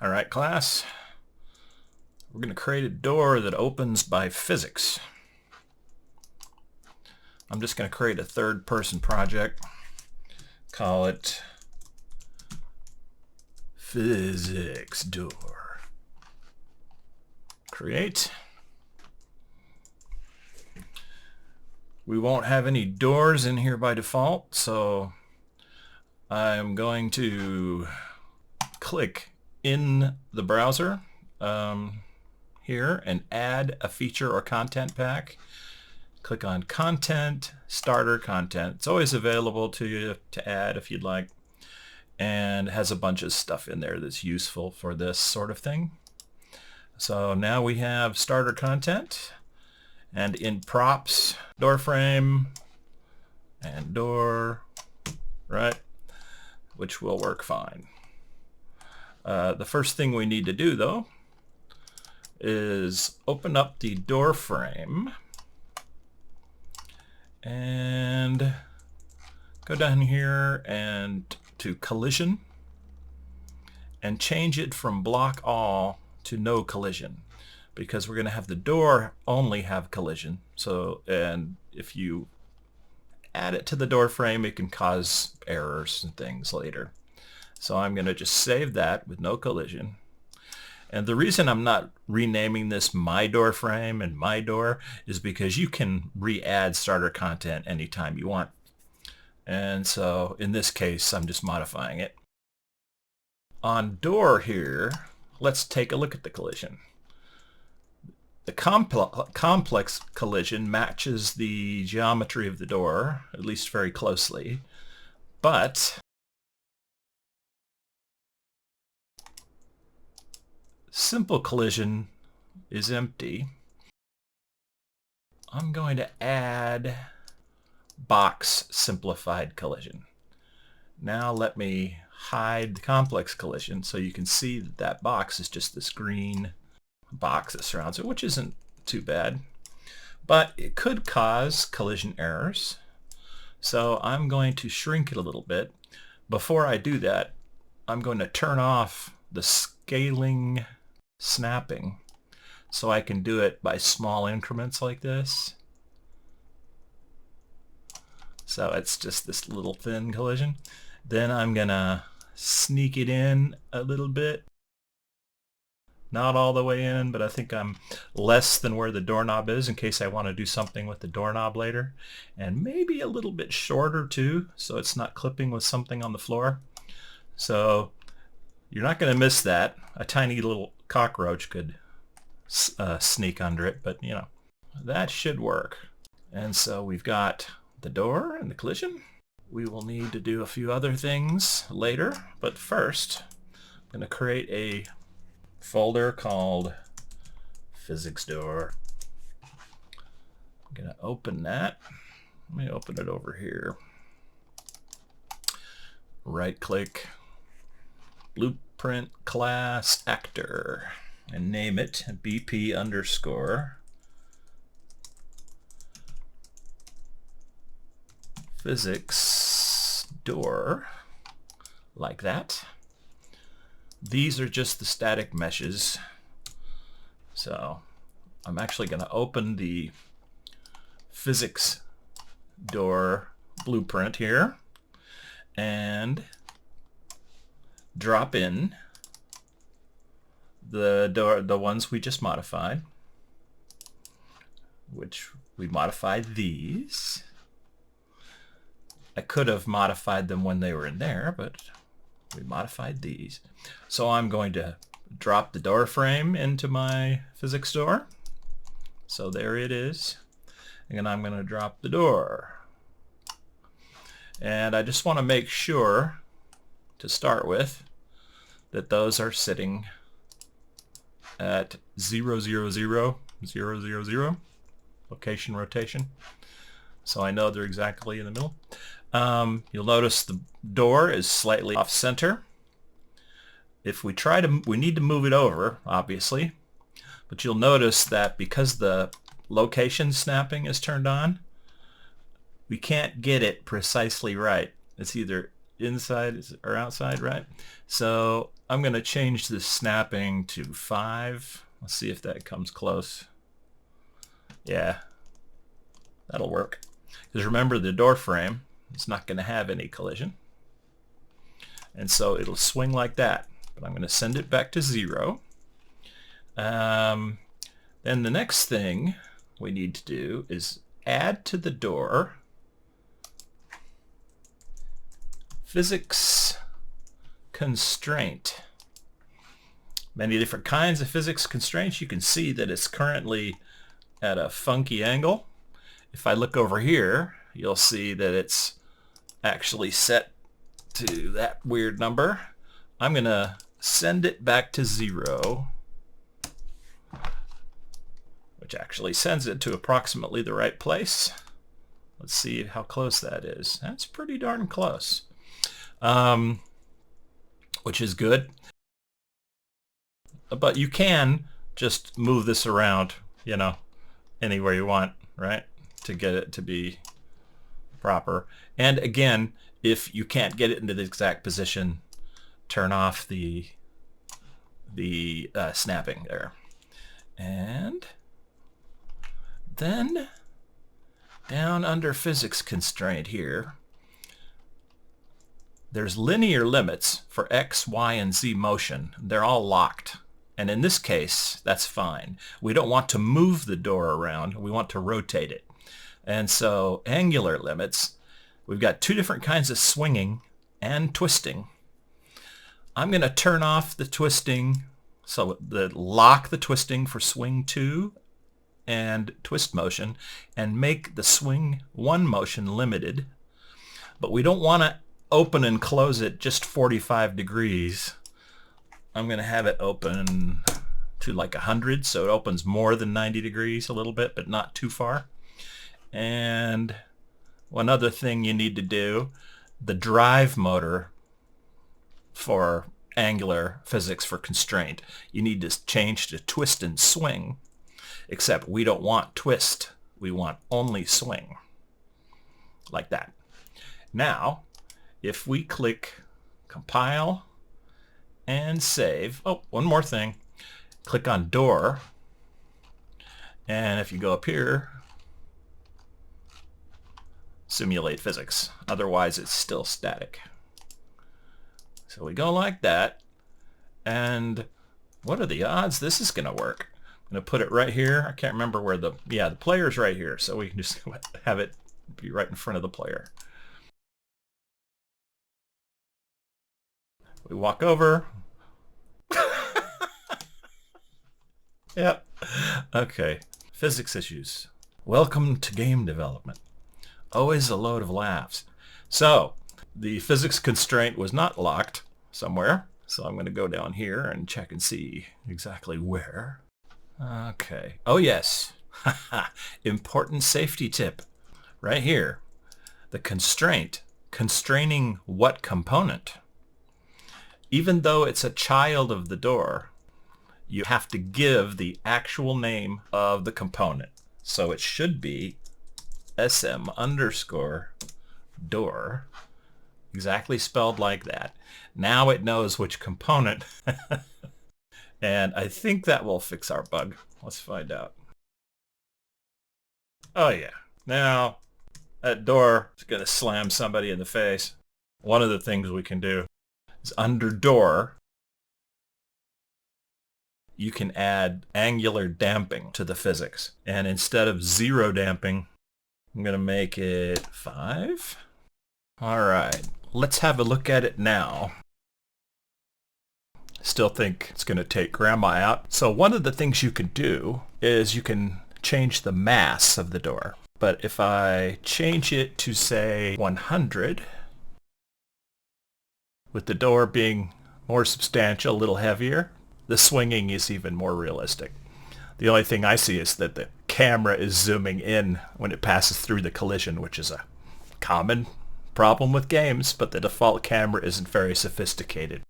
Alright, class, we're going to create a door that opens by physics. I'm just going to create a third-person project. Call it Physics Door. Create. We won't have any doors in here by default, so I'm going to click in the browser here and add a feature or content pack. Click on Content, Starter Content. It's always available to you to add if you'd like, and it has a bunch of stuff in there that's useful for this sort of thing. So now we have starter content, and in props, door frame and door, right, which will work fine. The first thing we need to do, though, is open up the door frame and go down here and to collision and change it from block all to no collision, because we're going to have the door only have collision. So, and if you add it to the door frame, it can cause errors and things later. So I'm going to just save that with no collision. And the reason I'm not renaming this my door frame and my door is because you can re-add starter content anytime you want. And so in this case, I'm just modifying it. On door here, let's take a look at the collision. The complex collision matches the geometry of the door, at least very closely, but simple collision is empty. I'm going to add box simplified collision. Now let me hide the complex collision so you can see that that box is just this green box that surrounds it, which isn't too bad, but it could cause collision errors. So I'm going to shrink it a little bit. Before I do that, I'm going to turn off the scaling snapping so I can do it by small increments like this. So it's just this little thin collision. Then I'm gonna sneak it in a little bit. Not all the way in, but I think I'm less than where the doorknob is in case I want to do something with the doorknob later. And maybe a little bit shorter too, so it's not clipping with something on the floor. So you're not going to miss that. A tiny little cockroach could sneak under it, but you know, that should work. And so we've got the door and the collision. We will need to do a few other things later, but first I'm going to create a folder called Physics Door. I'm going to open that. Let me open it over here. Right click, Blueprint Class Actor, and name it BP underscore Physics Door, like that. These are just the static meshes. So I'm actually going to open the Physics Door blueprint here and drop in the ones we just modified, which we modified these. I could have modified them when they were in there, but we modified these. So I'm going to drop the door frame into my physics door. So there it is. And I'm going to drop the door. And I just want to make sure, to start with, that those are sitting at 0, 0, 0, 0, 0, 0, location rotation. So I know they're exactly in the middle. You'll notice the door is slightly off center. If we try to, we need to move it over, obviously, but you'll notice that because the location snapping is turned on, we can't get it precisely right. It's either inside or outside, right? So I'm going to change the snapping to 5. Let's see if that comes close. Yeah, that'll work. Because remember, the door frame is not going to have any collision. And so it'll swing like that. But I'm going to send it back to 0. Then the next thing we need to do is add to the door physics constraint. Many different kinds of physics constraints. You can see that it's currently at a funky angle. If I look over here, you'll see that it's actually set to that weird number. I'm going to send it back to 0, which actually sends it to approximately the right place. Let's see how close that is. That's pretty darn close, which is good. But you can just move this around, you know, anywhere you want, right, to get it to be proper. And again, if you can't get it into the exact position, turn off the snapping there. And then down under physics constraint here, there's linear limits for X, Y, and Z motion. They're all locked. And in this case, that's fine. We don't want to move the door around. We want to rotate it. And so angular limits, we've got 2 different kinds of swinging and twisting. I'm going to turn off the twisting, so lock the twisting for swing 2 and twist motion, and make the swing 1 motion limited. But we don't want to open and close it just 45 degrees. I'm going to have it open to like 100, so it opens more than 90 degrees a little bit, but not too far. And one other thing you need to do, the drive motor for angular physics for constraint, you need to change to twist and swing, except we don't want twist. We want only swing, like that. Now, if we click compile and save, oh, one more thing, click on door, and if you go up here, simulate physics. Otherwise, it's still static. So we go like that, and what are the odds this is going to work? I'm going to put it right here. I can't remember where the player's right here, so we can just have it be right in front of the player. We walk over. Yep. Okay. Physics issues. Welcome to game development. Always a load of laughs. So, the physics constraint was not locked somewhere. So I'm going to go down here and check and see exactly where. Okay. Oh, yes. Important safety tip. Right here. The constraint. Constraining what component? Even though it's a child of the door, you have to give the actual name of the component. So it should be SM_door, exactly spelled like that. Now it knows which component. And I think that will fix our bug. Let's find out. Oh yeah. Now that door is going to slam somebody in the face. One of the things we can do is under door, you can add angular damping to the physics. And instead of 0 damping, I'm going to make it 5. All right, let's have a look at it now. Still think it's going to take grandma out. So one of the things you could do is you can change the mass of the door. But if I change it to, say, 100, with the door being more substantial, a little heavier, the swinging is even more realistic. The only thing I see is that the camera is zooming in when it passes through the collision, which is a common problem with games, but the default camera isn't very sophisticated.